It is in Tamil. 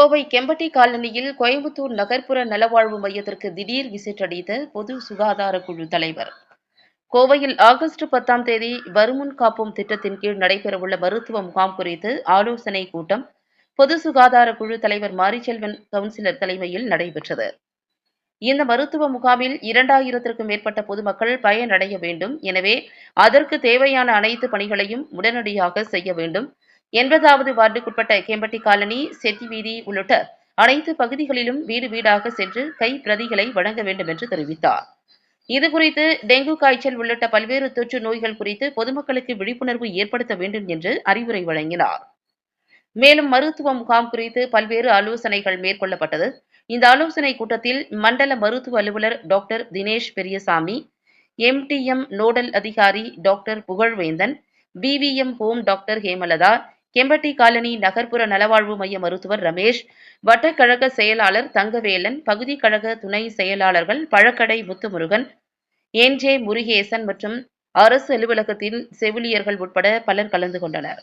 கோவை கெம்பட்டி காலனியில் கோயம்புத்தூர் நகர்ப்புற நலவாழ்வு மையத்திற்கு திடீர் விசிட் அடித்த பொது சுகாதார குழு தலைவர். கோவையில் ஆகஸ்ட் 10ஆம் தேதி வருமுன் காப்போம் திட்டத்தின் கீழ் நடைபெறவுள்ள மருத்துவ முகாம் குறித்து ஆலோசனை கூட்டம் பொது சுகாதார குழு தலைவர் மாரிச்செல்வன் கவுன்சிலர் தலைமையில் நடைபெற்றது. இந்த மருத்துவ முகாமில் 2000த்திற்கும் மேற்பட்ட பொதுமக்கள் பயனடைய வேண்டும். எனவே அதற்கு தேவையான அனைத்து பணிகளையும் உடனடியாக செய்ய வேண்டும். 80வது வார்டுக்குட்பட்ட கேம்பட்டி காலனி, செட்டி வீதி உள்ளிட்ட அனைத்து பகுதிகளிலும் வீடு வீடாக சென்று கைப்பிரதிகளை வழங்க வேண்டும் என்று தெரிவித்தார். இதுகுறித்து டெங்கு காய்ச்சல் உள்ளிட்ட பல்வேறு தொற்று நோய்கள் குறித்து பொதுமக்களுக்கு விழிப்புணர்வு ஏற்படுத்த வேண்டும் என்று அறிவுரை வழங்கினார். மேலும் மருத்துவ முகாம் குறித்து பல்வேறு ஆலோசனைகள் மேற்கொள்ளப்பட்டது. இந்த ஆலோசனைக் கூட்டத்தில் மண்டல மருத்துவ அலுவலர் doctor Dinesh Periyasamy, MTM nodal அதிகாரி doctor Pugazhvendhan, PVM home doctor Hemalatha, Kempatti colony நகர்ப்புற நலவாழ்வு மைய மருத்துவர் ரமேஷ், வட்டக்கழக செயலாளர் தங்கவேலன், பகுதி கழக துணை செயலாளர்கள் பழக்கடை முத்துமுருகன், என்ஜே முருகேசன் மற்றும் அரசு அலுவலகத்தில் செவிலியர்கள் உட்பட பலர் கலந்து கொண்டனர்.